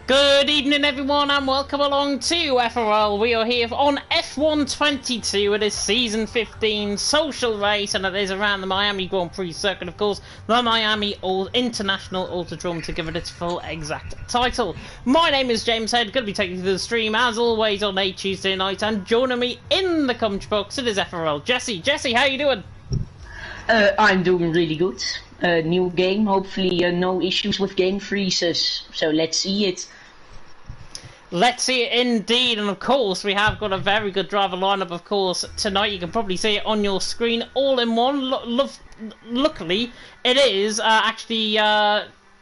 Good evening everyone and welcome along to FRL. We are here on F122. It is season 15 social race and it is around the Miami Grand Prix circuit, of course, the Miami International Autodrome, to give it its full exact title. My name is James Head, going to be taking you through the stream as always on a Tuesday night, and joining me in the comment box it is FRL Jesse. Jesse, how you doing? I'm doing really good. New game, hopefully no issues with game freezes, so let's see it. Let's see it indeed, and of course we have got a very good driver lineup, of course, tonight. You can probably see it on your screen all in one. Luckily, it is actually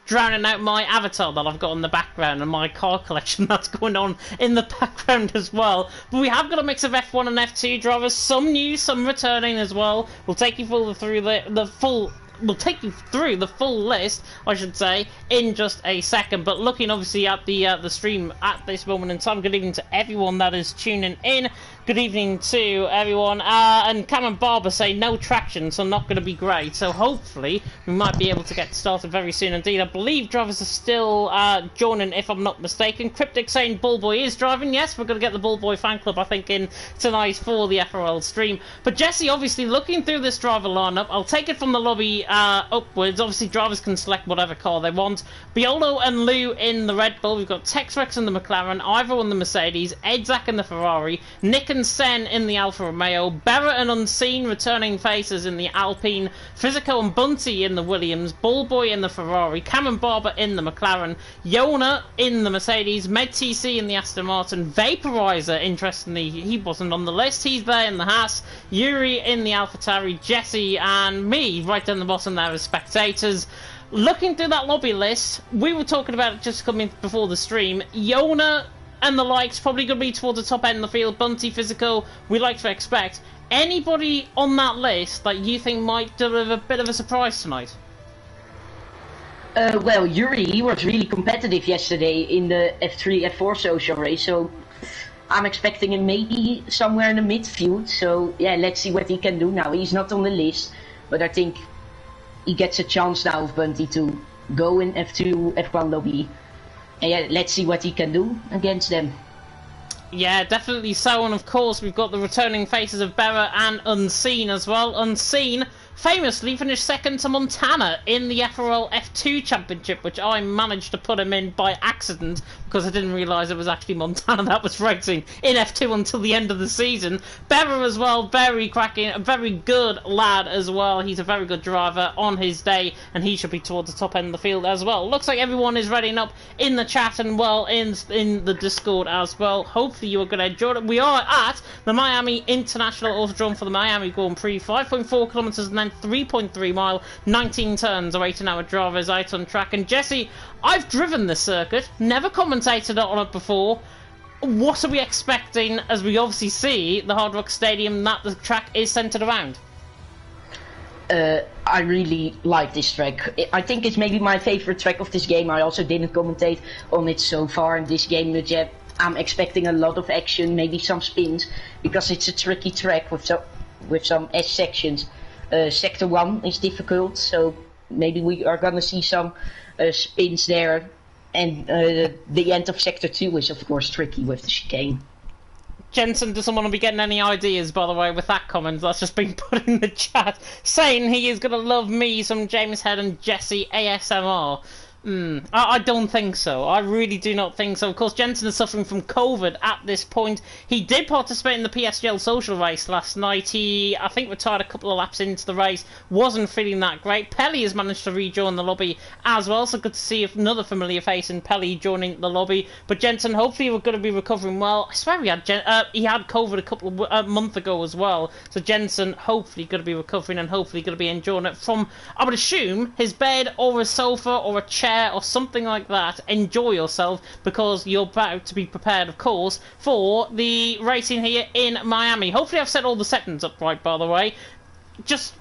drowning out my avatar that I've got in the background and my car collection that's going on in the background as well. But we have got a mix of F1 and F2 drivers, some new, some returning as well. We'll take you through We'll take you through the full list, I should say, in just a second. But looking obviously at the stream at this moment in time, good evening to everyone that is tuning in. Good evening to everyone. And Cameron Barber say no traction, so not going to be great. So hopefully we might be able to get started very soon indeed. I believe drivers are still joining, if I'm not mistaken. Cryptic saying Bullboy is driving. Yes, we're going to get the Bullboy fan club, I think, in tonight for the FRL stream. But Jesse, obviously looking through this driver lineup, I'll take it from the lobby upwards. Obviously drivers can select whatever car they want. Biolo and Lou in the Red Bull. We've got Tex Rex in the McLaren, Ivo in the Mercedes, Edzak in the Ferrari, Nick and Sen in the Alfa Romeo, Barrett and Unseen returning faces in the Alpine, Physico and Bunty in the Williams, Bullboy in the Ferrari, Cameron Barber in the McLaren, Yona in the Mercedes, Med TC in the Aston Martin, Vaporizer, interestingly he wasn't on the list, he's there in the Haas, Yuri in the AlphaTauri, Jesse and me right down the bottom there as spectators. Looking through that lobby list, we were talking about it just coming before the stream. Yona and the likes probably going to be towards the top end of the field. Bunty, Physical, we like to expect. Anybody on that list that you think might deliver a bit of a surprise tonight? Well, Yuri, he was really competitive yesterday in the F3, F4 social race, so I'm expecting him maybe somewhere in the midfield. So yeah, let's see what he can do now. He's not on the list, but I think he gets a chance now with Bunty to go in F2, F1 lobby. And yeah, let's see what he can do against them. Yeah, definitely so. And of course, we've got the returning faces of Berra and Unseen as well. Unseen famously finished second to Montana in the FRL F2 Championship, which I managed to put him in by accident because I didn't realise it was actually Montana that was racing in F2 until the end of the season. Berra as well, very cracking, a very good lad as well. He's a very good driver on his day, and he should be towards the top end of the field as well. Looks like everyone is readying up in the chat and well in the Discord as well. Hopefully you are going to enjoy it. We are at the Miami International Autodrome for the Miami Grand Prix, 5.4 kilometres and then 3.3 mile, 19 turns, awaiting our drivers out on track. And Jesse, I've driven this circuit, never commentated on it before. What are we expecting as we obviously see the Hard Rock Stadium that the track is centred around? I really like this track. I think it's maybe my favourite track of this game. I also didn't commentate on it so far in this game, but yeah, I'm expecting a lot of action, maybe some spins, because it's a tricky track with some S sections. Sector 1 is difficult, so maybe we are gonna see some spins there, and the end of Sector 2 is of course tricky with the chicane. Jensen doesn't want to be getting any ideas, by the way, with that comment that's just been put in the chat, saying he is gonna love me some James Head and Jesse ASMR. I don't think so. I really do not think so. Of course, Jensen is suffering from COVID at this point. He did participate in the PSGL social race last night. He, I think, retired a couple of laps into the race. Wasn't feeling that great. Pelly has managed to rejoin the lobby as well, so good to see another familiar face in Pelly joining the lobby. But Jensen, hopefully, we're going to be recovering well. I swear he had COVID a couple of months ago as well. So Jensen, hopefully, going to be recovering and hopefully going to be enjoying it from, I would assume, his bed or a sofa or a chair or something like that. Enjoy yourself because you're about to be prepared, of course, for the racing here in Miami. Hopefully I've set all the settings up right, by the way. Just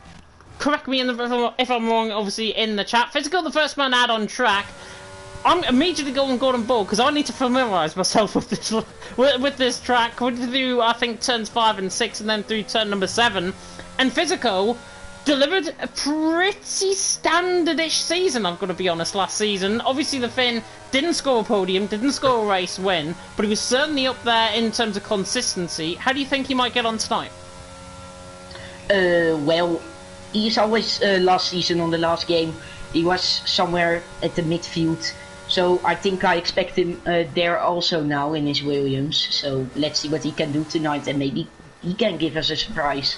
correct me if I'm wrong, obviously, in the chat. Physical, the first man out on track. I'm immediately going Gordon Ball because I need to familiarise myself with this track. We're through, I think, turns 5 and 6 and then through turn number 7. And Physical, delivered a pretty standard-ish season, I've got to be honest, last season. Obviously the Finn didn't score a podium, didn't score a race win, but he was certainly up there in terms of consistency. How do you think he might get on tonight? Well, he's always, last season on the last game, he was somewhere at the midfield. So I think I expect him there also now in his Williams. So let's see what he can do tonight, and maybe he can give us a surprise.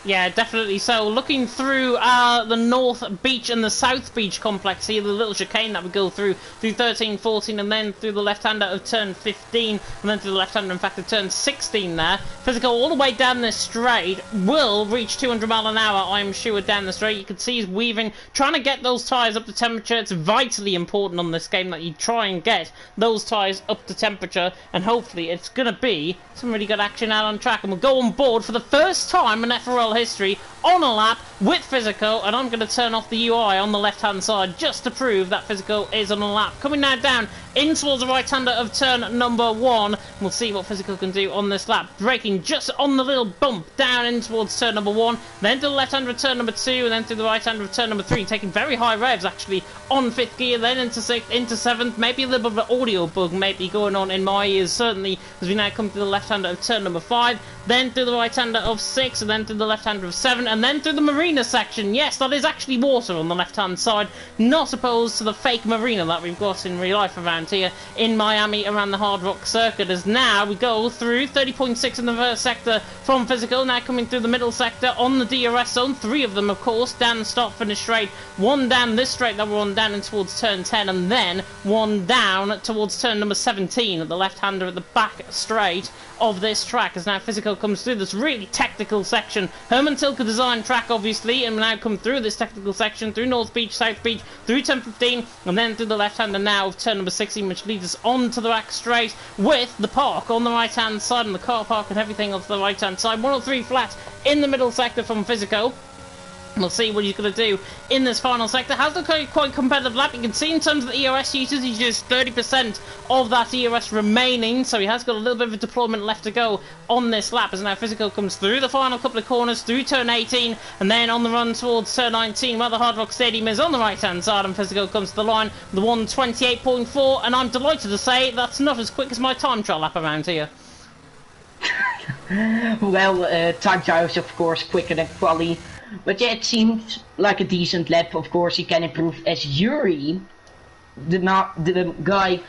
Yeah, definitely so. Looking through the North Beach and the South Beach complex here, the little chicane that we go through 13, 14, and then through the left-hander of turn 15, and then through the left-hander, in fact, of turn 16 there. Physical all the way down this straight will reach 200 mile an hour, I'm sure, down the straight. You can see he's weaving, trying to get those tyres up to temperature. It's vitally important on this game that you try and get those tyres up to temperature, and hopefully it's going to be some really good action out on track. And we'll go on board for the first time in FRL history on a lap with Physical, and I'm going to turn off the UI on the left hand side just to prove that Physical is on a lap. Coming now down in towards the right hander of turn number 1. We'll see what Physical can do on this lap. Braking just on the little bump down in towards turn number 1, then to the left hander of turn number 2, and then to the right hander of turn number 3, taking very high revs actually on 5th gear, then into 6th, into 7th. Maybe a little bit of an audio bug maybe going on in my ears, certainly, as we now come to the left hander of turn number 5, then to the right hander of 6, and then to the left hander of 7, and then through the marina section. Yes, that is actually water on the left hand side, not opposed to the fake marina that we've got in real life around here in Miami around the Hard Rock Circuit. As now we go through 30.6 in the first sector from Physical, now coming through the middle sector on the DRS zone, 3 of them of course, down, stop, finish straight, 1 down this straight that we're on down in towards turn 10, and then 1 down towards turn number 17 at the left hander at the back straight of this track. As now Physical comes through this really technical section, Herman Tilke design track obviously, and we now come through this technical section through North Beach, South Beach, through turn 15, and then through the left hander now of turn number 16, which leads us on to the back straight with the park on the right hand side and the car park and everything on the right hand side. 103 flat in the middle sector from Physical. We'll see what he's going to do in this final sector. Has looked quite competitive lap. You can see in terms of the ERS usage, he's just 30% of that ERS remaining, so he has got a little bit of a deployment left to go on this lap. As now Physical comes through the final couple of corners, through turn 18, and then on the run towards turn 19, where the Hard Rock Stadium is on the right-hand side, and Physical comes to the line with the 1:28.4, and I'm delighted to say that's not as quick as my time trial lap around here. Well, time trial is of course quicker than quali. But yeah, it seemed like a decent lap. Of course, he can improve as Yuri, the guy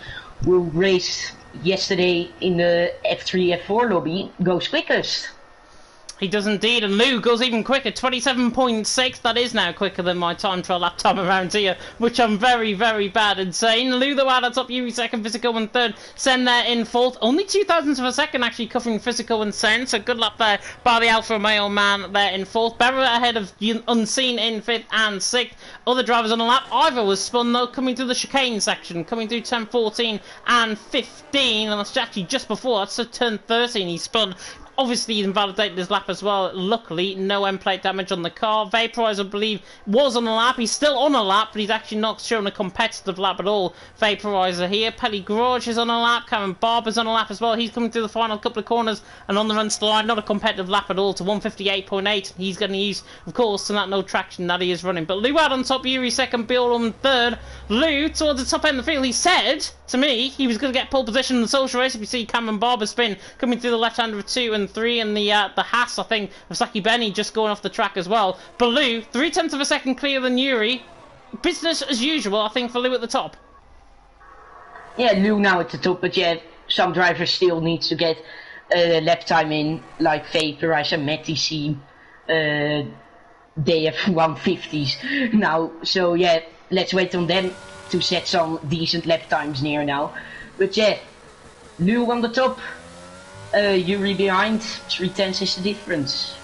who raced yesterday in the F3, F4 lobby, goes quickest. He does indeed, and Lou goes even quicker, 27.6. That is now quicker than my time trial lap time around here, which I'm very, very bad at saying. Lou, though, out at top, Yuri second, Physical in third, Sen there in fourth. Only 0.02 of a second actually covering Physical and Sen, so good lap there by the Alfa Romeo man there in fourth. Barra ahead of Unseen in fifth and sixth. Other drivers on the lap, Ivor was spun though, coming through the chicane section, coming through turn 14 and 15, and that's actually just before, that's turn 13 he spun. Obviously, he invalidated his lap as well. Luckily, no end plate damage on the car. Vaporizer, I believe, was on a lap. He's still on a lap, but he's actually not shown a competitive lap at all. Vaporizer here. Pelly Garage is on a lap. Cameron Barber's on a lap as well. He's coming through the final couple of corners and on the run to the line. Not a competitive lap at all to 1:58.8. He's going to use, of course, to that no traction that he is running. But Lou out on top, Yuri second, Bill on third. Lou towards the top end of the field. He said to me he was going to get pole position in the social race. If you see Cameron Barber spin coming through the left hander of 2 and 3, and the Haas, I think, of Saki Benny just going off the track as well. But Lou, 0.3 of a second clearer than Yuri. Business as usual, I think, for Lou at the top. Yeah, Lou now at the top, but yeah, some drivers still need to get lap time in, like Vaporizer and MTC. They have 150s now, so yeah, let's wait on them to set some decent lap times near now. But yeah, Lou on the top. Yuri behind, 0.3 is the difference.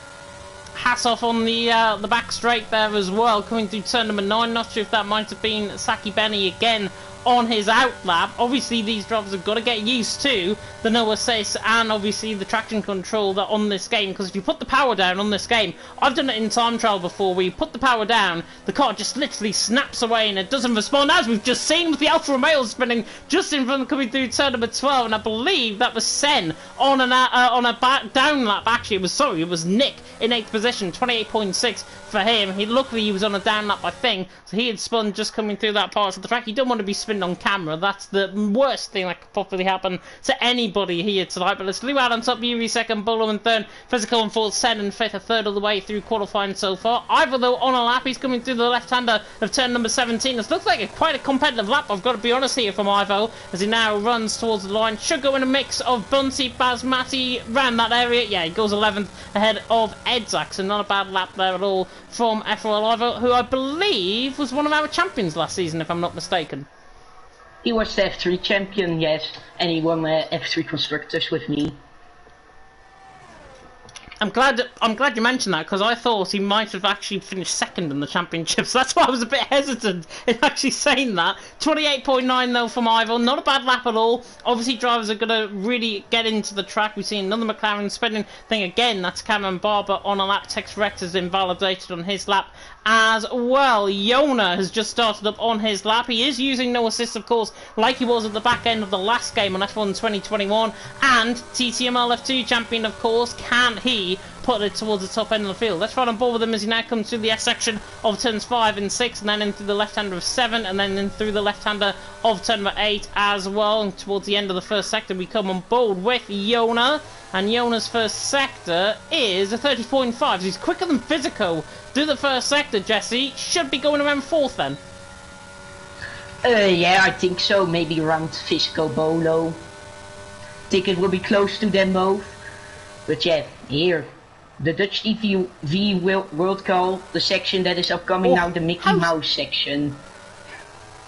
Hassoff on the back straight there as well, coming through turn number 9. Not sure if that might have been Saki Benny again on his out lap. Obviously, these drivers have got to get used to the no assist and obviously the traction control that on this game, because if you put the power down on this game, I've done it in time trial before, where you put the power down, the car just literally snaps away and it doesn't respond, as we've just seen with the Alfa Romeo spinning just in front, coming through turn number 12, and I believe that was Sen on a down lap. Actually, it was Nick in 8th position, 28.6 for him. Luckily he was on a down lap, I think, so he had spun just coming through that part of the track. You don't want to be spinning on camera. That's the worst thing that could possibly happen to anybody here tonight. But it's Lou out on top, Yuri second, Bolo in third, Physical in fourth, Sen in fifth, a third of the way through qualifying so far. Ivor, though, on a lap, he's coming through the left-hander of turn number 17. This looks like quite a competitive lap, I've got to be honest here, from Ivo, as he now runs towards the line. Should go in a mix of Bunty, Basmati, round that area. Yeah, he goes 11th ahead of Edzak, so not a bad lap there at all from FRL Ivo, who I believe was one of our champions last season, if I'm not mistaken. He was the F3 champion, yes, and he won F3 Constructors with me. I'm glad you mentioned that, because I thought he might have actually finished second in the championships. That's why I was a bit hesitant in actually saying that. 28.9 though from Ivo, not a bad lap at all. Obviously drivers are going to really get into the track. We've seen another McLaren spinning thing again. That's Cameron Barber on a lap. Tex Rex has invalidated on his lap as well. Yona has just started up on his lap. He is using no assist, of course, like he was at the back end of the last game on F1 2021. And TTML F2 champion, of course, can he put it towards the top end of the field? Let's run on board with him as he now comes through the S section of turns 5 and 6, and then in through the left-hander of 7, and then in through the left-hander of turn number 8 as well. And towards the end of the first sector, we come on board with Yona. And Yona's first sector is a 30.5. So he's quicker than Physico. Do the first sector, Jesse. Should be going around 4th then. Yeah, I think so. Maybe around Physico Bolo. Think it will be close to them both. But yeah, here. The Dutch TV World Call, the section that is upcoming now, the Mickey Mouse section.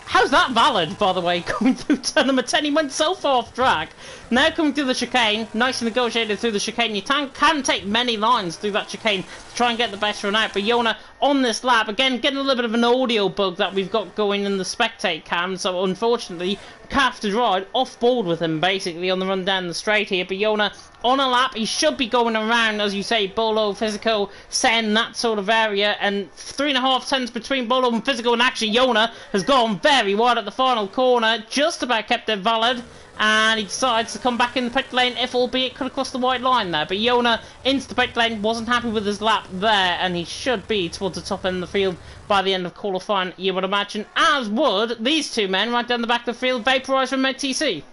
How's that valid, by the way, coming through turn number 10? He went so far off track. Now coming through the chicane, nice and negotiated through the chicane. You can take many lines through that chicane to try and get the best run out. But Yona on this lap, again, getting a little bit of an audio bug that we've got going in the spectate cam. So unfortunately, we have to ride off board with him, basically, on the run down the straight here. But Yona on a lap, he should be going around, as you say, Bolo, Physico, Sen, that sort of area. And 3.5 tenths between Bolo and Physico. And actually, Yona has gone very wide at the final corner. Just about kept it valid. And he decides to come back in the pit lane, if albeit could have crossed the white line there. But Yona into the pit lane, wasn't happy with his lap there, and he should be towards the top end of the field by the end of qualifying, you would imagine, as would these two men right down the back of the field, Vaporizer and MedTC.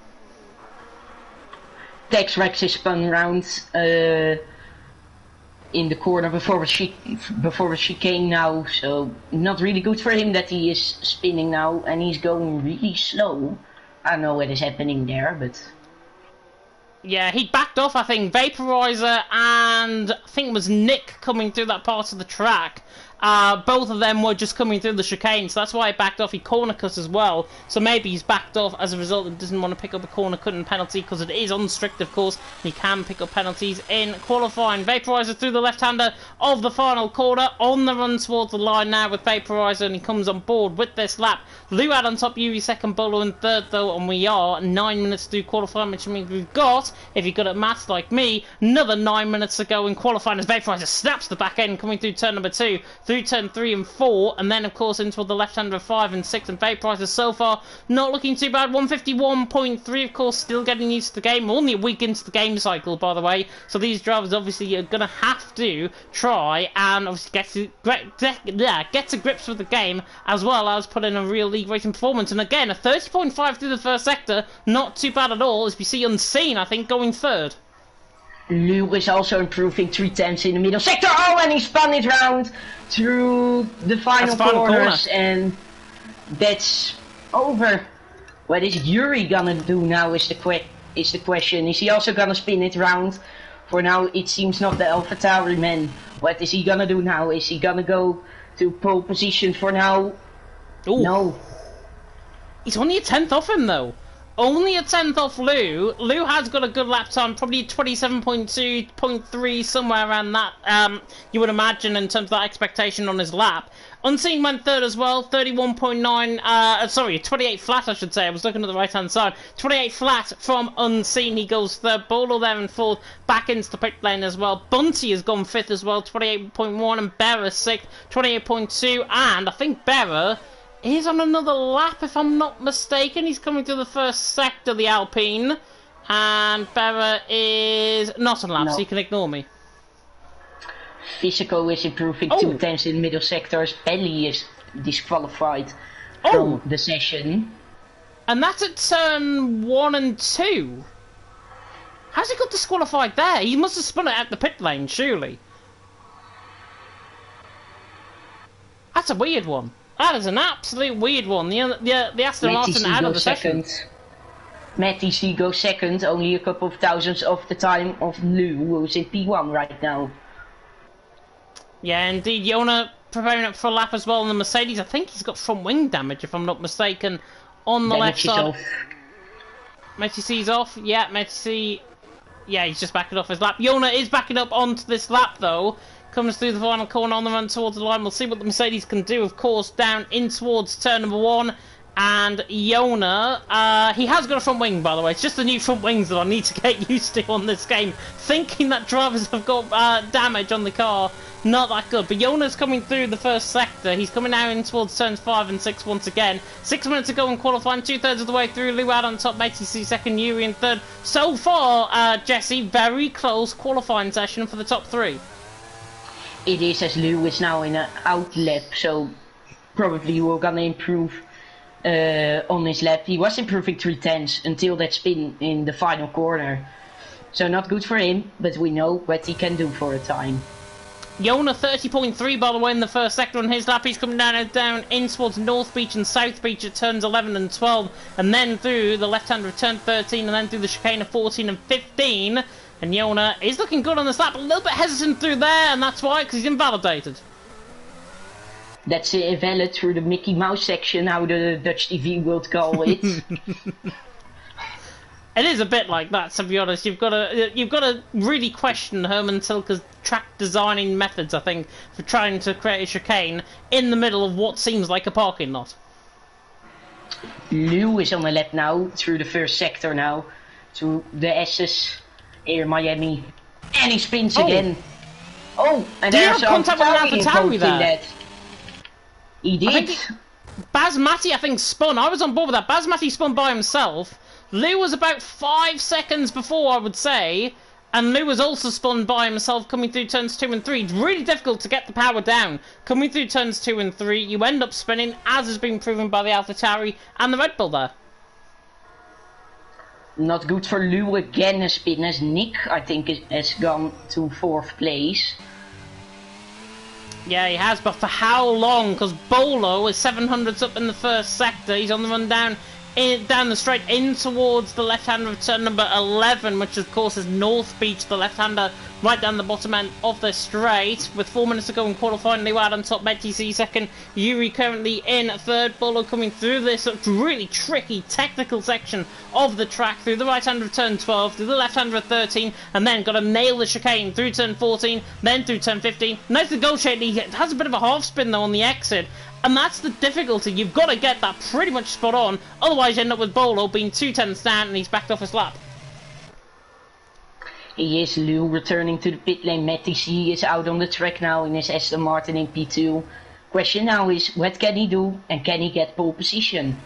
Tex Rex is spun round in the corner before the chicane now, so not really good for him that he is spinning now, and he's going really slow. I don't know what is happening there, but... Yeah, he backed off, I think, Vaporizer and I think it was Nick coming through that part of the track. Both of them were just coming through the chicane, so that's why he backed off. He corner cut as well, so maybe he's backed off as a result and doesn't want to pick up a corner cutting penalty, because it is unstrict, of course. He can pick up penalties in qualifying. Vaporizer through the left-hander of the final corner, on the run towards the line now with Vaporizer, and he comes on board with this lap. Luad on top, Yuri second, Bolo in third though, and we are 9 minutes through qualifying, which means we've got, if you're good at maths like me, another 9 minutes to go in qualifying as Vaporizer snaps the back end coming through turn number 2, through turn 3 and 4, and then of course into the left-hander of 5 and 6, and Vaporizer so far not looking too bad. 151.3, of course, still getting used to the game. Only a week into the game cycle, by the way, so these drivers obviously are going to have to try and obviously get to grips with the game, as well as put in a real league racing performance. And again, a 30.5 through the first sector, not too bad at all, as we see Unseen, I think, going third. Lou is also improving 3 tenths in the middle sector. Oh, and he spun it round through the final corners, and that's over. What is Yuri gonna do now is the question. Is he also gonna spin it round? For now, it seems not the AlphaTauri man. What is he gonna do now? Is he gonna go to pole position for now? Ooh. No. He's only a 10th off him, though. Only a 10th off Lou. Lou has got a good lap time, probably 27.2, 0.3, somewhere around that, you would imagine, in terms of that expectation on his lap. Unseen went third as well, 31.9, sorry, 28 flat I should say, I was looking at the right hand side. 28 flat from Unseen, he goes third. Bolo there in fourth, back into the pit lane as well. Bunty has gone fifth as well, 28.1, and Berra sixth, 28.2, and I think Berra is on another lap if I'm not mistaken. He's coming through the first sector, the Alpine, and Berra is not on lap, so you can ignore me. Physical is improving 2 tenths in middle sectors. Belly is disqualified from the session. And that's at turn 1 and 2. How's he got disqualified there? He must have spun it at the pit lane, surely. That's a weird one. That is an absolute weird one. The Aston Martin out of the session. Matty C goes second, only a couple of thousandths off the time of Lou, who's in P1 right now. Yeah, indeed. Yona preparing up for a lap as well on the Mercedes. I think he's got front wing damage, if I'm not mistaken, on the left side. Matty C's off. Yeah, Matty C. Yeah, he's just backing off his lap. Yona is backing up onto this lap, though. Comes through the final corner on the run towards the line. We'll see what the Mercedes can do, of course, down in towards turn number 1. And Yona, he has got a front wing, by the way. It's just the new front wings that I need to get used to on this game. Thinking that drivers have got damage on the car, not that good. But Yona's coming through the first sector. He's coming now in towards turns 5 and 6 once again. 6 minutes to go in qualifying, 2/3 of the way through. Lou out on top, Matey C second, Yuri in third. So far, Jesse, very close qualifying session for the top 3. It is, as Lou is now in an out lap, so probably we're gonna improve on his lap. He was improving 3 tenths until that spin in the final corner. So not good for him, but we know what he can do for a time. Yona 30.3 by the way in the first sector on his lap. He's coming down in towards North Beach and South Beach at turns 11 and 12, and then through the left-hander of turn 13, and then through the chicane of 14 and 15. And Yona is looking good on this lap, a little bit hesitant through there, and that's why, because he's invalidated. That's valid through the Mickey Mouse section, how the Dutch TV would call it. It is a bit like that, to be honest. You've got to really question Herman Tilke's track designing methods, I think, for trying to create a chicane in the middle of what seems like a parking lot. Lou is on the lap now, through the first sector now, through the S's, Air Miami, and he spins again. Oh, and there's some AlphaTauri there. He did. Basmati, I think, spun. I was on board with that. Basmati spun by himself. Lou was about 5 seconds before, I would say. And Lou was also spun by himself coming through turns 2 and 3. It's really difficult to get the power down. Coming through turns 2 and 3, you end up spinning, as has been proven by the AlphaTauri and the Red Bull there. Not good for Lou again, a spin as Nick, I think, has gone to 4th place. Yeah, he has, but for how long? Because Bolo is 700s up in the first sector. He's on the run down the straight in towards the left-hander of turn number 11, which of course is North Beach, the left-hander right down the bottom end of the straight. With 4 minutes to go in qualifying, Lou out on top, Betty C second, Yuri currently in third. Bolo coming through this really tricky technical section of the track, through the right-hander of turn 12, through the left-hander of 13, and then got to nail the chicane through turn 14, then through turn 15. Nice negotiating. He has a bit of a half spin though on the exit. And that's the difficulty. You've got to get that pretty much spot on. Otherwise, you end up with Bolo being 2 tenths down and he's backed off his lap. He is. Lou returning to the pit lane. Matty C is out on the track now in his Aston Martin in P2. Question now is, what can he do and can he get pole position?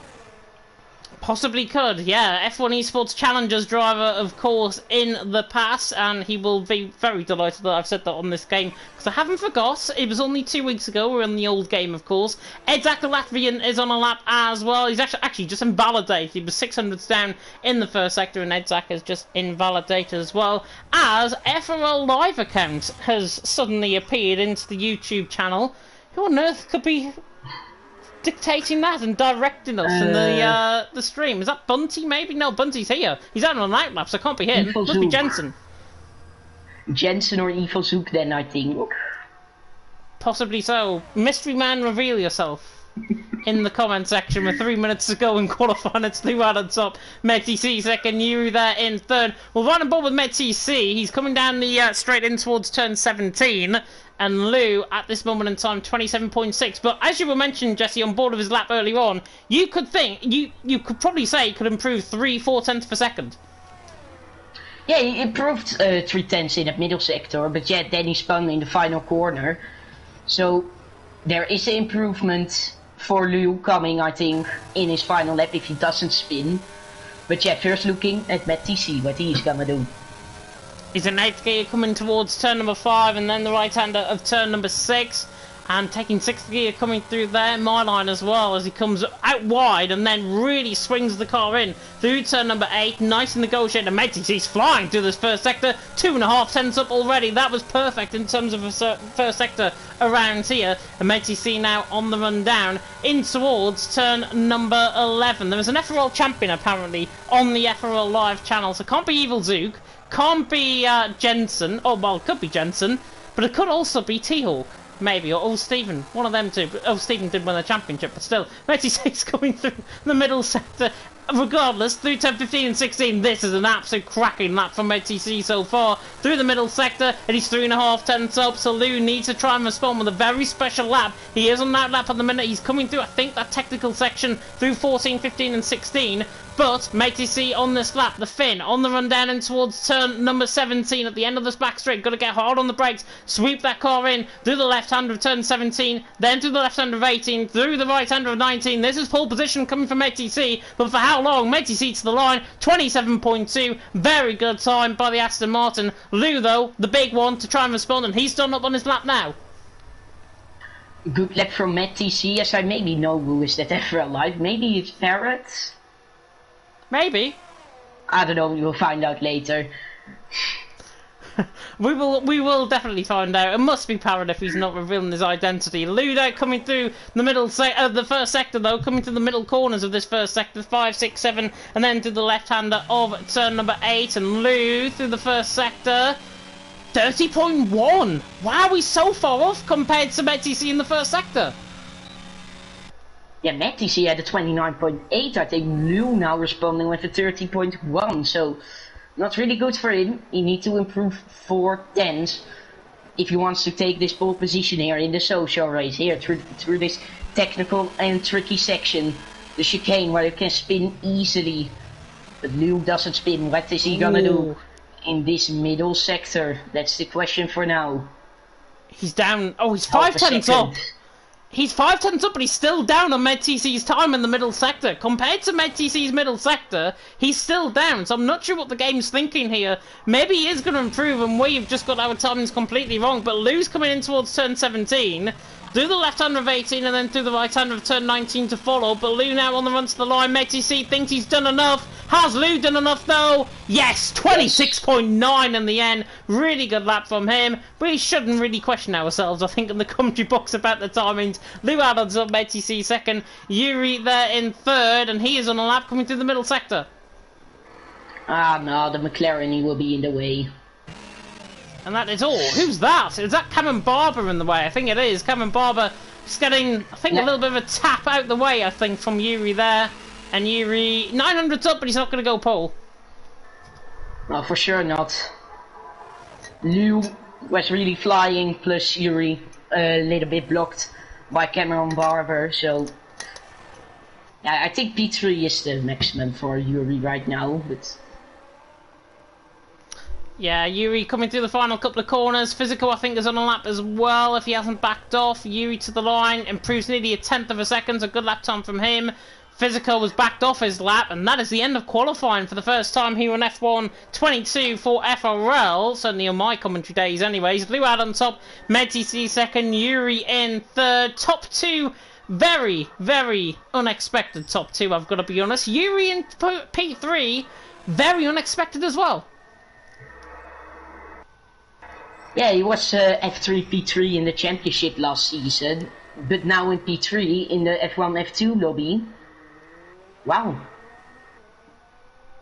Possibly could, yeah. F1 Esports Challengers driver, of course, in the past, and he will be very delighted that I've said that on this game, because I haven't forgot, it was only 2 weeks ago, we're in the old game, of course. Edzak the Latvian is on a lap as well. He's actually just invalidated. He was 600s down in the first sector, and Edzak is just invalidated as well, as FRL Live account has suddenly appeared into the YouTube channel. Who on earth could be dictating that and directing us in the stream? Is that Bunty maybe? No, Bunty's here. He's out on an outlap, so it can't be him. Must be Jensen. Jensen or Evil Zook then, I think. Possibly so. Mystery man, reveal yourself. in the comment section with 3 minutes to go in qualifying. It's Lou out on top, MedTC second, Yuri there in third. We'll run on board with MedTC. He's coming down the straight in towards turn 17, and Lou at this moment in time 27.6. But as you were mentioning, Jesse, on board of his lap earlier on, you could think you could probably say he could improve 3-4 tenths per second. Yeah, he improved 3 tenths in that middle sector, but yeah, then he spun in the final corner. So there is an improvement for Lou coming, I think, in his final lap if he doesn't spin. But yeah, first looking at MedTC, what he's gonna do. He's in 8th gear coming towards turn number 5 and then the right-hander of turn number 6. And taking 6th gear coming through there, my line as well, as he comes out wide and then really swings the car in through turn number 8. Nice and negotiated. MedTC's flying through this first sector. 2.5 tenths up already. That was perfect in terms of a first sector around here. And MedTC now on the run down in towards turn number 11. There is an FRL champion apparently on the FRL live channel. So can't be Evil Zook, can't be Jensen. Oh, well, it could be Jensen, but it could also be T-Hawk. Maybe, or Stephen, one of them two. Oh, Stephen did win the championship, but still, 96 going through the middle sector. Regardless, through 10, 15 and 16, this is an absolute cracking lap from MedTC so far. Through the middle sector, and he's 3.5 tenths up, so Lou needs to try and respond with a very special lap. He is on that lap at the minute. He's coming through, I think, that technical section through 14, 15 and 16. But MedTC on this lap, the Finn on the run down in towards turn number 17 at the end of this back straight. Got to get hard on the brakes, sweep that car in through the left hander of turn 17, then through the left hander of 18, through the right hander of 19. This is pole position coming from MedTC, but for how long? MedTC to the line, 27.2. Very good time by the Aston Martin. Lou, though, the big one to try and respond, and he's done up on his lap now. Good lap from MedTC, as I maybe know who is that FRL live. Maybe it's Parrot. Maybe. I don't know, we'll find out later. we will definitely find out. It must be Parrot if he's not revealing his identity. Ludo coming through the middle the first sector though, coming to the middle corners of this first sector, 5, 6, 7, and then to the left-hander of turn number 8, and Lou through the first sector, 30.1. Wow, he's so far off compared to MedTC in the first sector. Yeah, MedTC had a 29.8, I think. Lou now responding with a 30.1, so not really good for him. He needs to improve 4 tenths if he wants to take this pole position here in the social race, here through this technical and tricky section, the chicane where you can spin easily. But Lou doesn't spin. What is he gonna do in this middle sector? That's the question for now. He's down. Oh, he's 5 tenths up. He's 5 tenths up, but he's still down on MedTC's time in the middle sector. Compared to MedTC's middle sector, he's still down, so I'm not sure what the game's thinking here. Maybe he is going to improve, and we've just got our timings completely wrong, but Lou's coming in towards turn 17, through the left-hander of 18, and then through the right-hander of turn 19 to follow, but Lou now on the run to the line. MedTC thinks he's done enough. Has Lou done enough, though? Yes, 26.9 in the end. Really good lap from him. We shouldn't really question ourselves, I think, in the commentary box about the timings. Lou Adams up, MedTC second. Yuri there in third, and he is on a lap coming through the middle sector. Ah, no, the McLaren, he will be in the way. And that is all. Who's that? Is that Cameron Barber in the way? I think it is. Cameron Barber just getting, I think, a little bit of a tap out the way, I think, from Yuri there. And Yuri, 900's up, but he's not going to go pole. No, for sure not. Lou was really flying, plus Yuri a little bit blocked by Cameron Barber, so... Yeah, I think P3 is the maximum for Yuri right now, but... Yeah, Yuri coming through the final couple of corners. Physical, I think, is on a lap as well if he hasn't backed off. Yuri to the line, improves nearly a tenth of a second, so good lap time from him. Physical was backed off his lap, and that is the end of qualifying for the first time here on F1 22 for FRL, certainly on my commentary days anyways. Lou out on top, MedTC second, Yuri in third. Top two, very, very unexpected top two, I've got to be honest. Yuri in P3, very unexpected as well. Yeah, he was F3, P3 in the championship last season, but now in P3 in the F1, F2 lobby. Wow.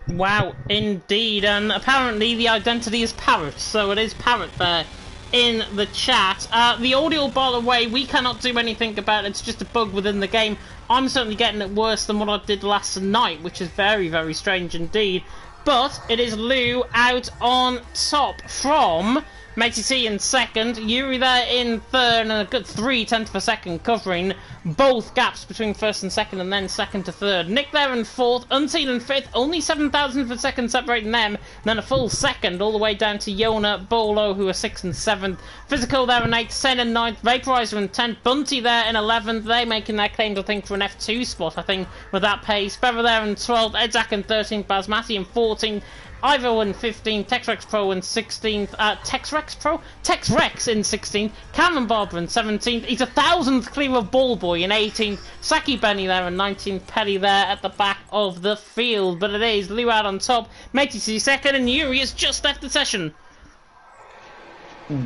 Wow, indeed, and apparently the identity is Parrot, so it is Parrot there in the chat. The audio, by the way, we cannot do anything about it. It's just a bug within the game. I'm certainly getting it worse than what I did last night, which is very, very strange indeed. But it is Lou out on top from Matey C in second, Yuri there in third, and a good 0.3 of a second covering both gaps between first and second, and then second to third. Nick there in fourth, Unseen in fifth, only 7,000 for second separating them, and then a full second all the way down to Yona, Bolo, who are 6th and 7th, Physical there in 8th, Sen in 9th, Vaporizer in 10th, Bunty there in 11th, they making their claims I think for an F2 spot I think with that pace, Bever there in 12th, Edzak in 13th, Basmati in 14th, Ivo in 15th, Texrex Pro in 16th, Texrex in 16th, Cameron Barber in 17th, he's 1,000th clear of Ballboy in 18th, Saki Benny there in 19th, Petty there at the back of the field, but it is Lou out on top, Matey C second, and Yuri has just left the session.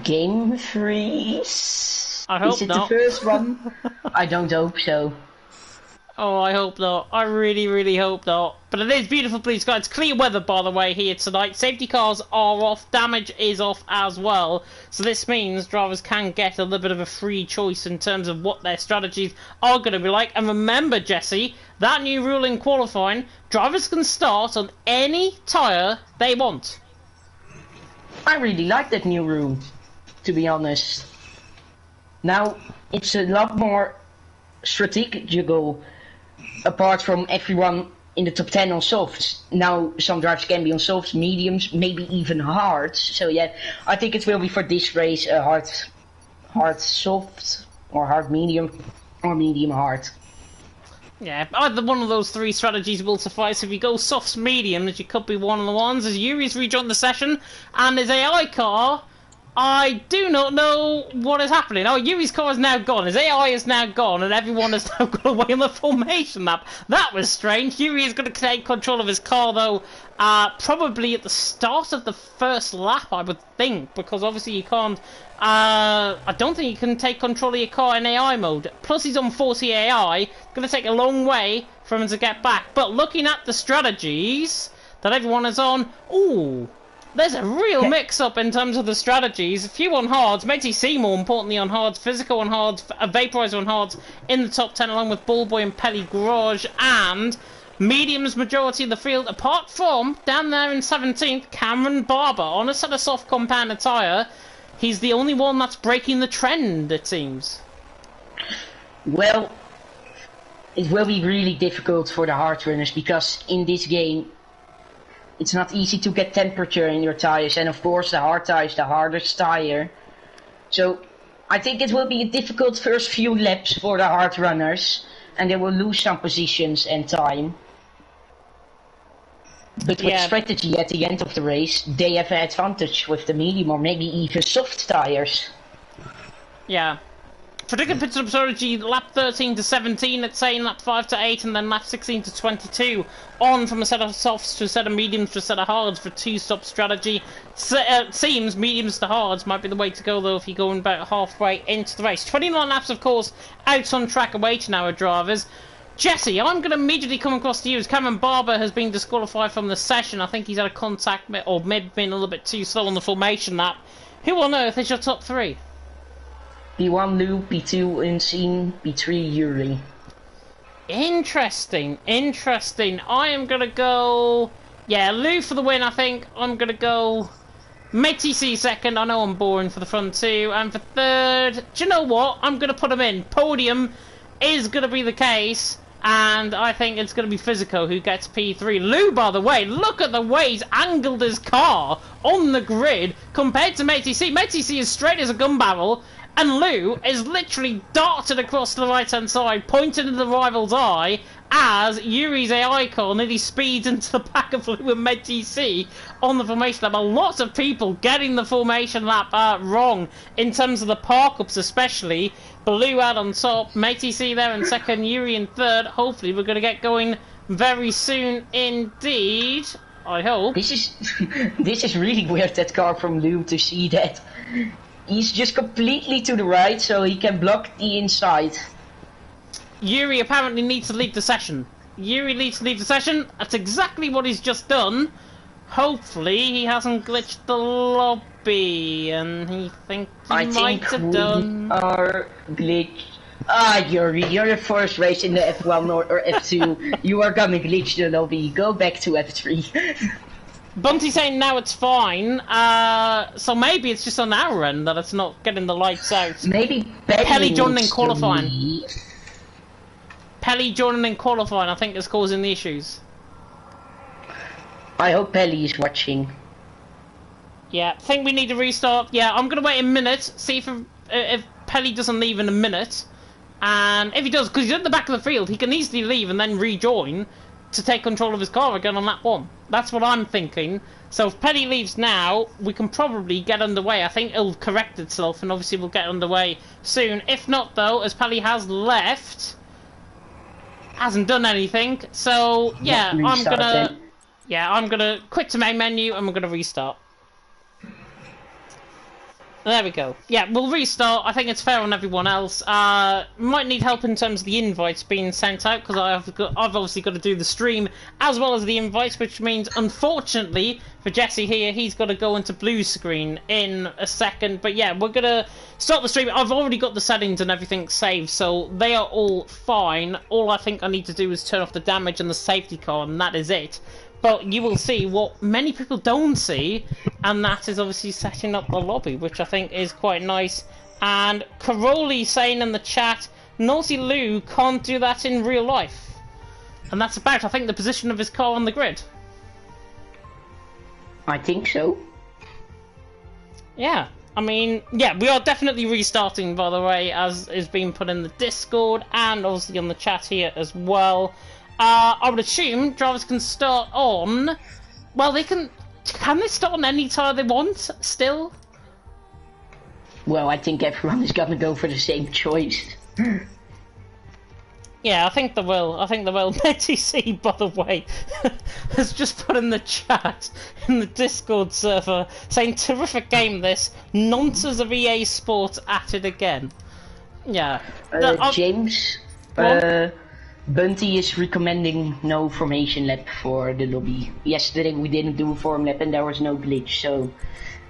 Game freeze? I hope Is it not. the first one? I don't hope so. Oh, I hope not. I really, really hope not. But it is beautiful blue sky. It's clear weather, by the way, here tonight. Safety cars are off. Damage is off as well. So this means drivers can get a little bit of a free choice in terms of what their strategies are going to be like. And remember, Jesse, that new rule in qualifying, drivers can start on any tyre they want. I really like that new rule, to be honest. Now, it's a lot more strategical. Apart from everyone in the top 10 on softs, now some drivers can be on softs, mediums, maybe even hards. So yeah, I think it will be for this race a hard soft, or hard medium, or medium hard. Yeah, either one of those three strategies will suffice. If you go softs, mediums, you could be one of the ones. As Yuri's rejoined the session, and his AI car, I do not know what is happening. Oh, Yuri's car is now gone. His AI is now gone, and everyone has now gone away on the formation map. That was strange. Yuri is going to take control of his car, though, probably at the start of the first lap, I would think, because obviously you can't... I don't think you can take control of your car in AI mode. Plus, he's on 40 AI. It's going to take a long way for him to get back. But looking at the strategies that everyone is on... Ooh... There's a real mix-up in terms of the strategies. A few on hards, Matey C more importantly on hards, Physical on hards, Vaporizer on hards in the top 10 along with Ballboy and Pelly Garage, and mediums majority of the field apart from, down there in 17th, Cameron Barber on a set of soft compound tyre. He's the only one that's breaking the trend, it seems. Well, it will be really difficult for the hard runners because in this game it's not easy to get temperature in your tires, and of course the hard tire is the hardest tire. So I think it will be a difficult first few laps for the hard runners, and they will lose some positions and time. But with strategy at the end of the race, they have an advantage with the medium or maybe even soft tires. Yeah. Predicted pit stop strategy, lap 13 to 17, let's say, lap 5 to 8, and then lap 16 to 22. On from a set of softs to a set of mediums to a set of hards for two-stop strategy. Seems mediums to hards might be the way to go, though, if you're going about halfway into the race. 29 laps, of course, out on track awaiting our drivers. Jesse, I'm going to immediately come across to you as Cameron Barber has been disqualified from the session. I think he's had a contact, or maybe been a little bit too slow on the formation lap. Who on earth is your top three? P1 Lou, P2 Unseen, P3 Yuri. Interesting, interesting. I am going to go... Yeah, Lou for the win, I think. I'm going to go... Matey C second. I know I'm boring for the front two. And for third... Do you know what? I'm going to put him in. Podium is going to be the case. And I think it's going to be Physico who gets P3. Lou, by the way, look at the way he's angled his car on the grid compared to Matey C. Matey C is straight as a gun barrel. And Lou is literally darted across to the right-hand side, pointed into the rival's eye, as Yuri's AI car nearly speeds into the back of Lou and Matey C on the formation lap. A lot of people getting the formation lap wrong, in terms of the park-ups especially. But Lou out on top, Matey C there in second, Yuri in third. Hopefully we're going to get going very soon indeed. I hope. This is really weird, that car from Lou, to see that. He's just completely to the right, so he can block the inside. Yuri apparently needs to leave the session. Yuri needs to leave the session. That's exactly what he's just done. Hopefully he hasn't glitched the lobby. be, and he think he I might think have we done. are glitched. Ah, you're the first race in the F1 or F2. You are gonna glitch the lobby. Go back to F3. Bunty's saying now it's fine, so maybe it's just on our end that it's not getting the lights out. Maybe Pelly joining in needs to qualifying. leave. Pelly joining in qualifying, I think, is causing the issues. I hope Pelly is watching. Yeah, think we need to restart. Yeah, I'm gonna wait a minute, see if Pelly doesn't leave in a minute. And if he does, because he's at the back of the field, he can easily leave and then rejoin to take control of his car again on lap 1. That's what I'm thinking. So if Pelly leaves now, we can probably get underway. I think it'll correct itself, and obviously we'll get underway soon. If not, though, as Pelly has left, hasn't done anything. So yeah, I'm gonna quit to main menu and we're gonna restart. There we go. Yeah, we'll restart. I think it's fair on everyone else. Might need help in terms of the invites being sent out, because I've obviously got to do the stream as well as the invites, which means, unfortunately, for Jesse here, he's got to go into blue screen in a second. But yeah, we're going to start the stream. I've already got the settings and everything saved, so they are all fine. All I think I need to do is turn off the damage and the safety car, and that is it. But you will see what many people don't see, and that is obviously setting up the lobby, which I think is quite nice. And Caroli saying in the chat, Naughty Lou can't do that in real life. And that's about, I think, the position of his car on the grid. I think so. Yeah, I mean, yeah, we are definitely restarting, by the way, as is being put in the Discord, and obviously on the chat here as well. I would assume drivers can start on... Well, they can they start on any tire they want, still? Well, I think everyone is gonna go for the same choice. Yeah, I think they will. I think they will. NTC, by the way, has just put in the chat, in the Discord server, saying, terrific game this, nonsense of EA Sports at it again. Yeah. James, Bunty is recommending no formation lap for the lobby. Yesterday we didn't do a form lap and there was no glitch, so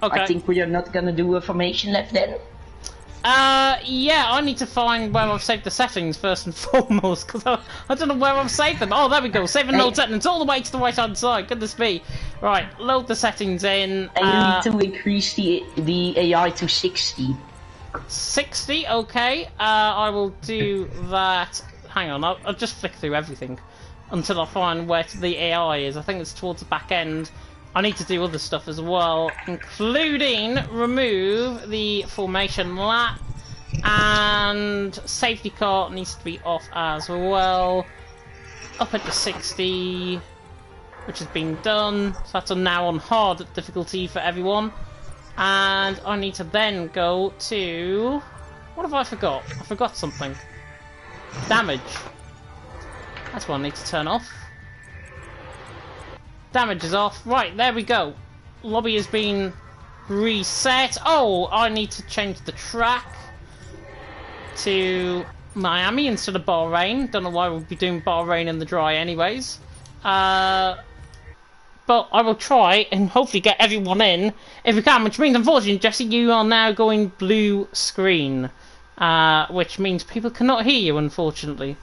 okay. I think we are not gonna do a formation lap then. Yeah, I need to find where I've saved the settings first and foremost, because I don't know where I've saved them. Oh, there we go, save and load settings all the way to the right hand side, goodness me. Right, load the settings in. And you need to increase the AI to 60. 60, okay, I will do that. Hang on, I'll just flick through everything until I find where the AI is. I think it's towards the back end. I need to do other stuff as well, including remove the formation lap, and safety car needs to be off as well. Up at the 60, which has been done. So that's now on hard difficulty for everyone. And I need to then go to... What have I forgot? I forgot something. Damage. That's what I need to turn off. Damage is off. Right, there we go. Lobby has been reset. Oh, I need to change the track to Miami instead of Bahrain. Don't know why we'll be doing Bahrain in the dry anyways. But I will try and hopefully get everyone in if we can, which means, unfortunately, Jesse, you are now going blue screen. Which means people cannot hear you, unfortunately.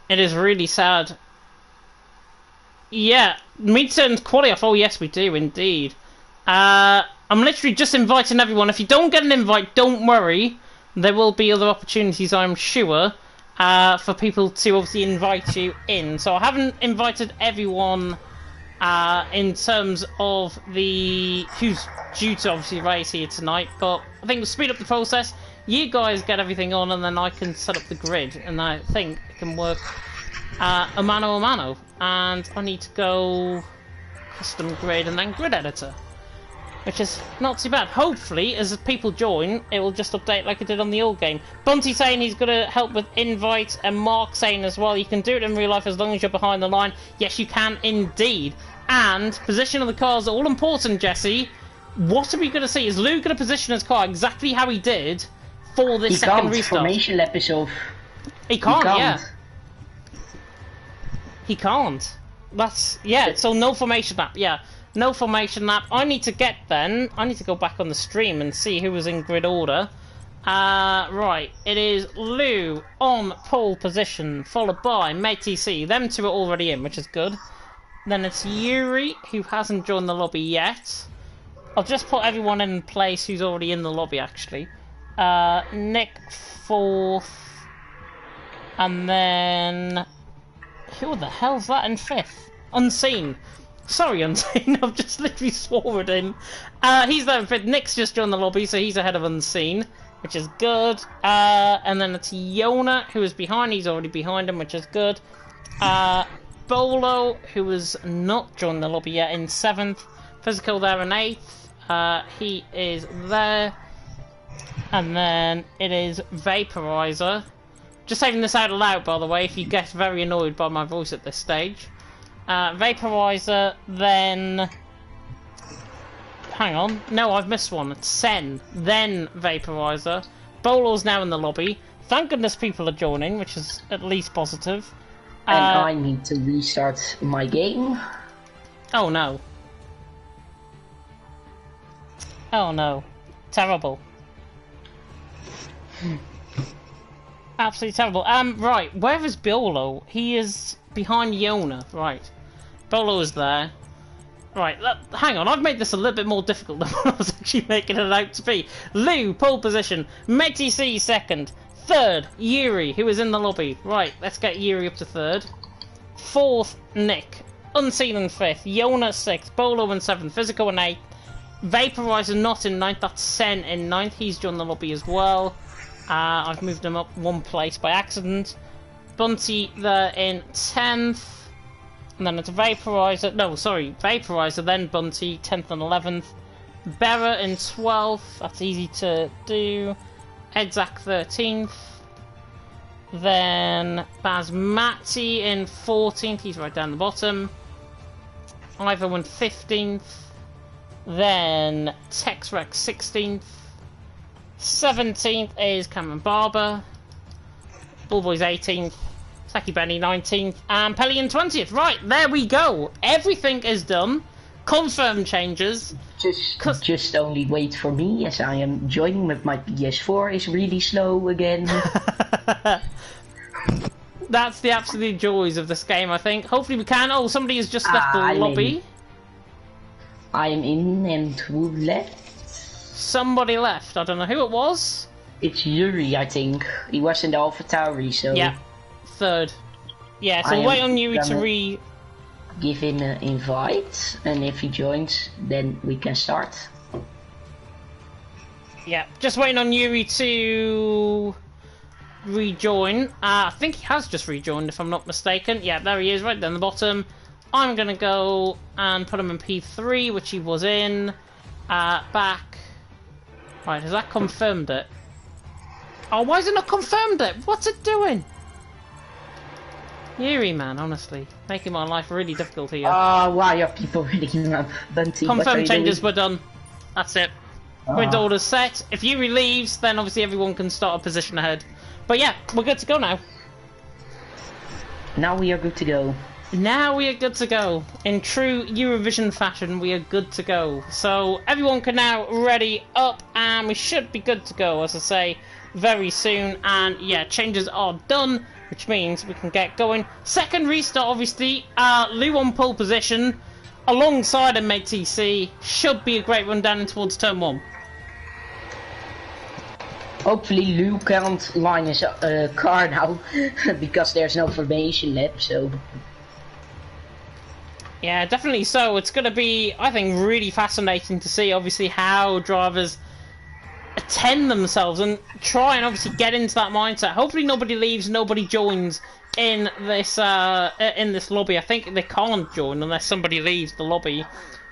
It is really sad. Yeah, mid-turns quality off. Oh yes, we do indeed. I'm literally just inviting everyone. If you don't get an invite, don't worry. There will be other opportunities, I'm sure, for people to obviously invite you in. So I haven't invited everyone in terms of who's due to obviously race here tonight, but I think we'll speed up the process. You guys get everything on, and then I can set up the grid, and I think it can work a mano, and I need to go custom grid and then grid editor, which is not too bad. Hopefully, as people join, it will just update like it did on the old game. Bunty saying he's going to help with invites, and Mark saying as well, you can do it in real life as long as you're behind the line. Yes, you can indeed. And position of the cars are all important, Jesse. What are we going to see? Is Lou going to position his car exactly how he did for this second restart? Formation lap is off. He can't, yeah. He can't. Yeah, so no formation map, yeah. No formation map. I need to go back on the stream and see who was in grid order. Right, it is Lou on pole position, followed by MateTC. Them two are already in, which is good. Then it's Yuri, who hasn't joined the lobby yet. I'll just put everyone in place who's already in the lobby, actually. Nick, 4th. And then... Who the hell's that in 5th? Unseen. Sorry, Unseen, I've just literally swore at him. He's there in 5th. Nick's just joined the lobby, so he's ahead of Unseen, which is good. And then it's Yona, who is behind. He's already behind him, which is good. Bolo, who has not joined the lobby yet, in 7th. Physical there in 8th. He is there. And then it is Vaporizer. Just saying this out loud, by the way, if you get very annoyed by my voice at this stage. Vaporizer, then... Hang on. No, I've missed one. It's Sen. Then Vaporizer. Bolo's now in the lobby. Thank goodness people are joining, which is at least positive. And I need to restart my game. Oh no. Oh no. Terrible. Absolutely terrible. Right, where is Bolo? He is behind Yona. Right. Bolo is there. Right, hang on, I've made this a little bit more difficult than what I was actually making it out to be. Lou, pole position. MateTC, 2nd. 3rd, Yuri, who is in the lobby. Right, let's get Yuri up to 3rd. 4th, Nick. Unseen in 5th. Yona, 6th. Bolo in 7th. Physical in 8th. Vaporizer not in 9th. That's Sen in 9th. He's joined the lobby as well. I've moved him up 1 place by accident. Bunty there in 10th. And then it's Vaporizer. No, sorry. Vaporizer, then Bunty, 10th and 11th. Bera in 12th. That's easy to do. Edzak 13th. Then Basmati in 14th. He's right down the bottom. Ivo in 15th. Then Texrex 16th. 17th is Cameron Barber. Bullboy's 18th. Saki Benny 19th. And Pelly in 20th. Right, there we go. Everything is done. Confirm changes. Just only wait for me, as I am joining with my PS4 is really slow again. That's the absolute joys of this game, I think. Hopefully we can. Oh, somebody has just left the lobby. I am in, and who left? Somebody left. I don't know who it was. It's Yuri, I think. He was in the Alpha Tauri, so... Yeah, 3rd. Yeah, so wait on Yuri to give him an invite, and if he joins, then we can start. Yeah, just waiting on Yuri to rejoin. I think he has just rejoined, if I'm not mistaken. Yeah, there he is, right down the bottom. I'm gonna go and put him in P3, which he was in. Back. Right, has that confirmed it? Oh, why has it not confirmed it? What's it doing? Yuri, man, honestly. Making my life really difficult here. Why are people reading up Bunty? Confirm changes were done. That's it. Grid order's set. If Yuri leaves, then obviously everyone can start a position ahead. But yeah, we're good to go now. Now we are good to go. Now we are good to go. In true Eurovision fashion, we are good to go. So everyone can now ready up, and we should be good to go, as I say, very soon. And yeah, changes are done, which means we can get going. Second restart, obviously. Lou on pole position, alongside a MateTC. Should be a great run down towards turn 1. Hopefully Lou can't line his car now, because there's no formation lap, so... Yeah, definitely so. It's going to be, I think, really fascinating to see, obviously, how drivers attend themselves and try and obviously get into that mindset. Hopefully nobody leaves, nobody joins in this lobby. I think they can't join unless somebody leaves the lobby.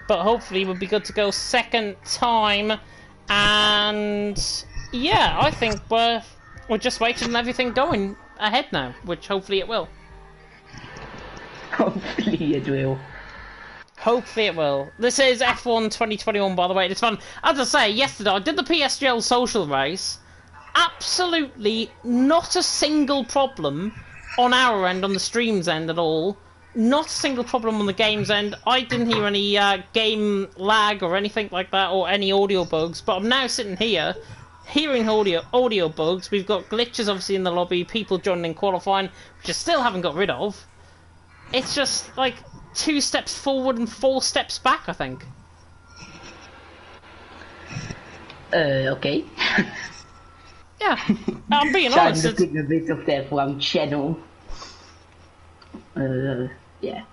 But hopefully we'll be good to go second time. And yeah, I think we're just waiting and everything going ahead now, which hopefully it will. Hopefully it will. Hopefully it will. This is F1 2021, by the way. It's fun. As I say, yesterday I did the PSGL social race. Absolutely not a single problem on our end, on the stream's end at all, not a single problem on the game's end. I didn't hear any game lag or anything like that, or any audio bugs. But I'm now sitting here, hearing audio bugs. We've got glitches, obviously, in the lobby. People joining in qualifying, which I still haven't got rid of. It's just like 2 steps forward and 4 steps back, I think. Okay. Yeah, I'm being honest. I'm looking a bit of that one channel. Yeah.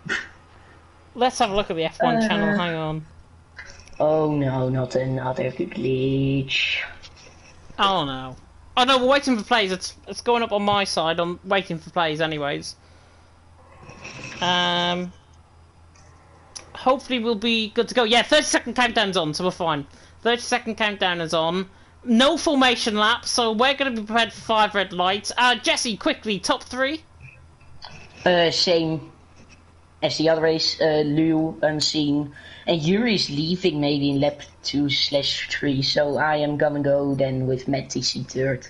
Let's have a look at the F1 channel, hang on. Oh no, not another glitch. Oh no. Oh no, we're waiting for plays. It's going up on my side. I'm waiting for plays anyways. Hopefully we'll be good to go. Yeah, 30-second countdown's on, so we're fine. 30-second countdown is on. No formation lap, so we're going to be prepared for 5 red lights. Jesse, quickly, top 3? Same as the other race. Liu, Unseen. And Yuri's leaving maybe in lap 2/3, so I am gonna go then with MetTC third.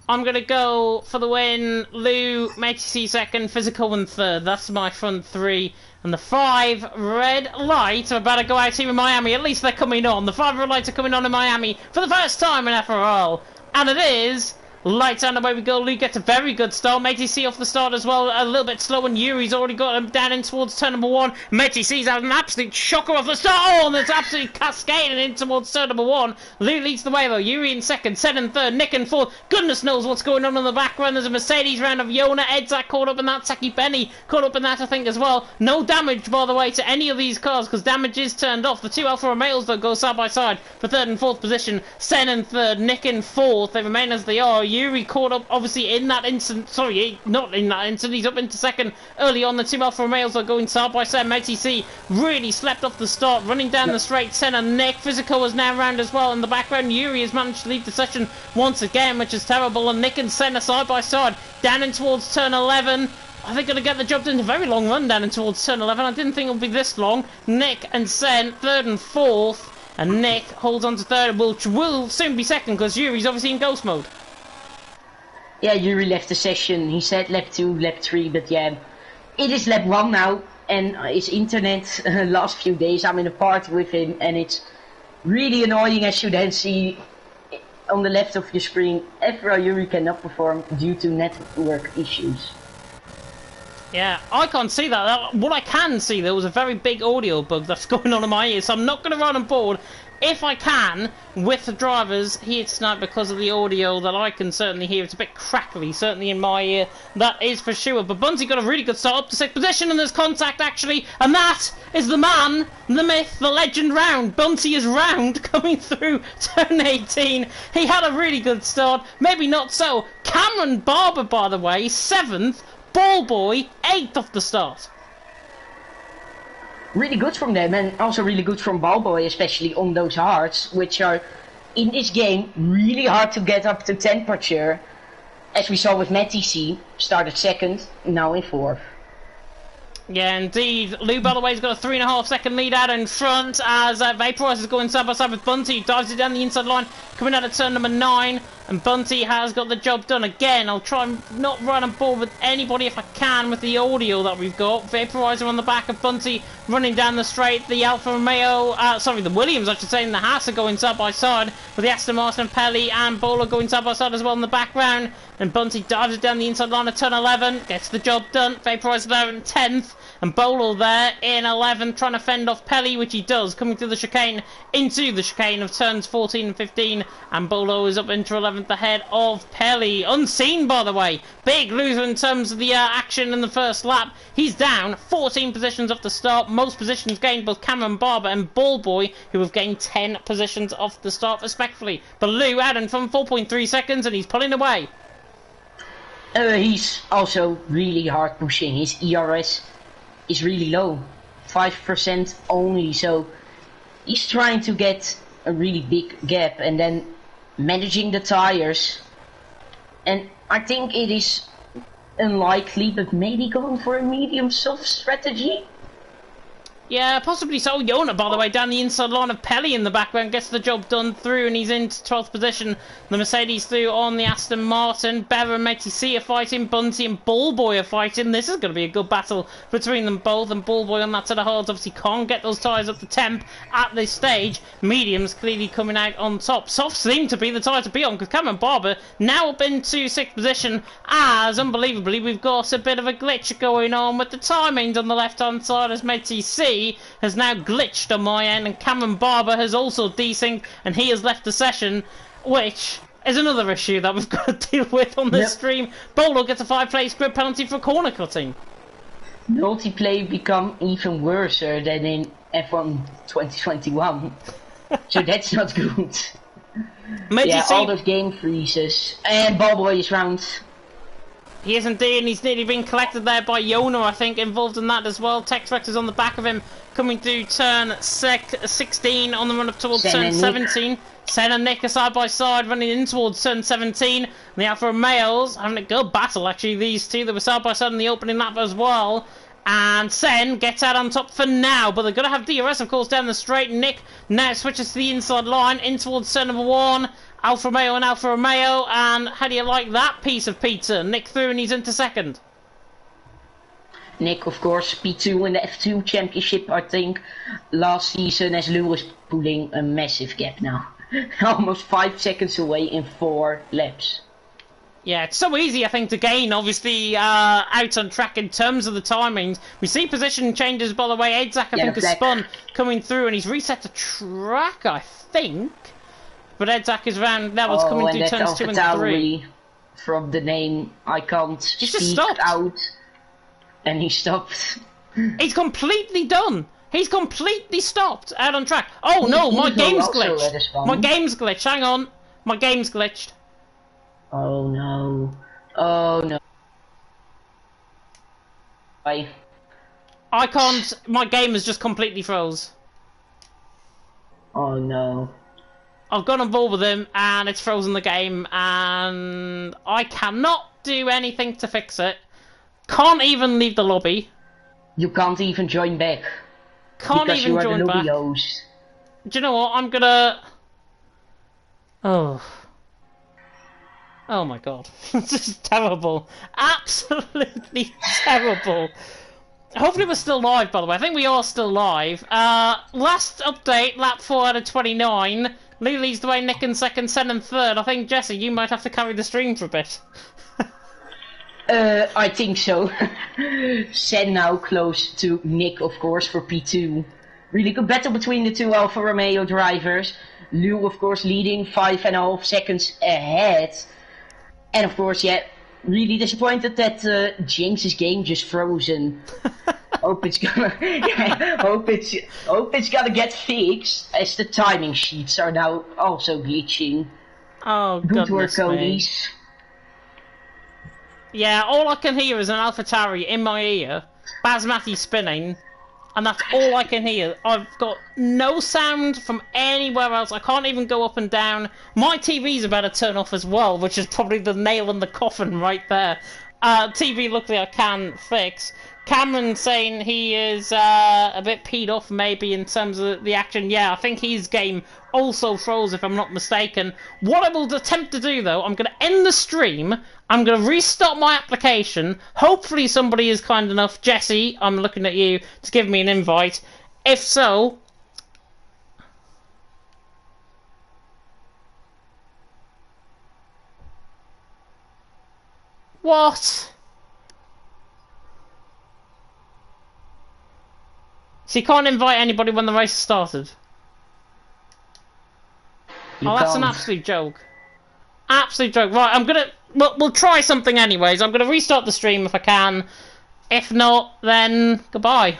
I'm gonna go for the win. Lou, MetTC second, Physical in third. That's my front 3. And the 5 red lights are about to go out here in Miami. At least they're coming on. The 5 red lights are coming on in Miami for the first time in FRL. And it is lights and away we go. Lou gets a very good start. MetTC off the start as well, a little bit slow, and Yuri's already got him down in towards turn number 1. MetTC's had an absolute shocker off the start. Oh, and it's absolutely cascading in towards turn number 1. Lou leads the way though. Yuri in second, Sen in third, Nick in fourth. Goodness knows what's going on in the background. There's a Mercedes round of Yona, Edzak caught up in that, Saki Benny caught up in that I think as well. No damage by the way to any of these cars because damage is turned off. The 2 Alfa Romeos though go side by side for third and fourth position. Sen in third, Nick in fourth. They remain as they are. Yuri caught up obviously in that instant, sorry, not in that instant, he's up into second early on. The 2 Alfa Romeos are going side by side. MetTC really slept off the start, running down the straight. Senna, Nick, Physical is now round as well. In the background, Yuri has managed to lead the session once again, which is terrible, and Nick and Senna side by side, down in towards turn 11. Are they going to get the job done? A very long run down in towards turn 11. I didn't think it would be this long. Nick and Sen, third and fourth, and Nick holds on to third, which will soon be second, because Yuri's obviously in ghost mode. Yeah, Yuri left the session. He said lap 2, lap 3, but yeah, it is lap 1 now. And his internet last few days, I'm in a party with him, and it's really annoying as you then see on the left of your screen. FRL Yuri cannot perform due to network issues. Yeah, I can't see that. What I can see, there was a very big audio bug that's going on in my ears, so I'm not going to run on board. If I can, with the drivers here tonight, because of the audio that I can certainly hear, it's a bit crackly, certainly in my ear, that is for sure. But Bunty got a really good start up to 6th position, and there's contact actually, and that is the man, the myth, the legend Round. Bunty is Round coming through turn 18. He had a really good start, maybe not so. Cameron Barber, by the way, 7th, Ball Boy, 8th off the start. Really good from them, and also really good from Ballboy, especially on those hards, which are in this game really hard to get up to temperature. As we saw with MetTC, started second, now in fourth. Yeah, indeed. Lou, by the way, has got a 3.5 second lead out in front as Vaporize is going side by side with Bunty. Dives it down the inside line, coming out of turn number 9. And Bunty has got the job done again. I'll try and not run on board with anybody if I can with the audio that we've got. Vaporizer on the back of Bunty running down the straight. The Alfa Romeo, the Williams, I should say, and the Haas are going side by side with the Aston Martin, Pelly and Bowler going side by side as well in the background. And Bunty dives it down the inside line of turn 11, gets the job done. Vaporizer there in 10th. And Bolo there in 11th, trying to fend off Pelly, which he does, coming through the chicane, into the chicane of turns 14 and 15. And Bolo is up into 11th ahead of Pelly. Unseen, by the way. Big loser in terms of the action in the first lap. He's down 14 positions off the start. Most positions gained both Cameron Barber and Ballboy, who have gained 10 positions off the start, respectively. But Lou out in front 4.3 seconds, and he's pulling away. He's also really hard pushing. His ERS is really low, 5% only, so he's trying to get a really big gap and then managing the tires. And I think it is unlikely, but maybe going for a medium soft strategy. Yeah, possibly so. Yona, by the way, down the inside line of Pelly in the background, gets the job done through, and he's into 12th position. The Mercedes through on the Aston Martin. Bever and Matey C are fighting. Bunty and Ballboy are fighting. This is going to be a good battle between them both, and Ballboy on that side of hards obviously can't get those tyres up to temp at this stage. Mediums clearly coming out on top. Softs seem to be the tyre to be on, because Cameron Barber now up into 6th position, as, unbelievably, we've got a bit of a glitch going on with the timings on the left-hand side, as Matey C has now glitched on my end, and Cameron Barber has also desynced, and he has left the session, which is another issue that we've got to deal with on this stream. Bolo gets a 5-place grid penalty for corner cutting. Multiplayer become even worse than in F1 2021, so that's not good. Yeah, all those game freezes, and Ballboy is round. He is indeed, and he's nearly been collected there by Yona, I think, involved in that as well. Tex-Rex is on the back of him, coming through turn 16 on the run up towards turn 17. Sen and Nick are side by side, running in towards turn 17. The Alfa Romeos having a good battle, actually, these two. They were side by side in the opening lap as well. And Sen gets out on top for now, but they're going to have DRS, of course, down the straight. Nick now switches to the inside line, in towards turn number 1. Alfa Romeo and Alfa Romeo, and how do you like that piece of pizza? Nick through and he's into 2nd. Nick, of course, P2 in the F2 Championship, I think, last season, as Lewis pulling a massive gap now. Almost 5 seconds away in 4 laps. Yeah, it's so easy, I think, to gain, obviously, out on track in terms of the timings. We see position changes, by the way. Edzak, I think, has spun coming through, and he's reset the track, I think. But Edzak is round levels coming through turns 2 and 3. From the name, I can't speak out. And he stopped. He's completely done. He's completely stopped out on track. Oh no, my game's glitched. My game's glitched. Hang on. My game's glitched. Oh no. Oh no. I can't. My game has just completely froze. Oh no. I've gone on board with him, and it's frozen the game, and I cannot do anything to fix it. Can't even leave the lobby. You can't even join back. Can't because even you are join the back. host. Do you know what? I'm gonna... Oh my god. This is terrible. Absolutely terrible. Hopefully we're still live, by the way. I think we are still live. Last update, lap 4 out of 29. Lee leads the way, Nick in 2nd, Sen in 3rd. I think, Jesse, you might have to carry the stream for a bit. I think so. Sen now close to Nick, of course, for P2. Really good battle between the two Alfa Romeo drivers. Liu, of course, leading 5.5 seconds ahead. And of course, yeah, really disappointed that Jinx's game just frozen. Hope it's gonna hope it's gonna get fixed, as the timing sheets are now also glitching. Oh, good work, me. Codys. Yeah, all I can hear is an AlphaTauri in my ear, Basmati spinning, and that's all I can hear. I've got no sound from anywhere else. I can't even go up and down. My TV's about to turn off as well, which is probably the nail in the coffin right there. TV, luckily, I can fix. Cameron saying he is a bit peed off, maybe, in terms of the action. Yeah, I think his game also froze, if I'm not mistaken. What I will attempt to do, though, I'm going to end the stream. I'm going to restart my application. Hopefully somebody is kind enough, Jesse, I'm looking at you, to give me an invite. If so... What? So you can't invite anybody when the race started? Oh, that's an absolute joke. Absolute joke. Right, I'm gonna... We'll try something anyways. I'm gonna restart the stream if I can. If not, then goodbye.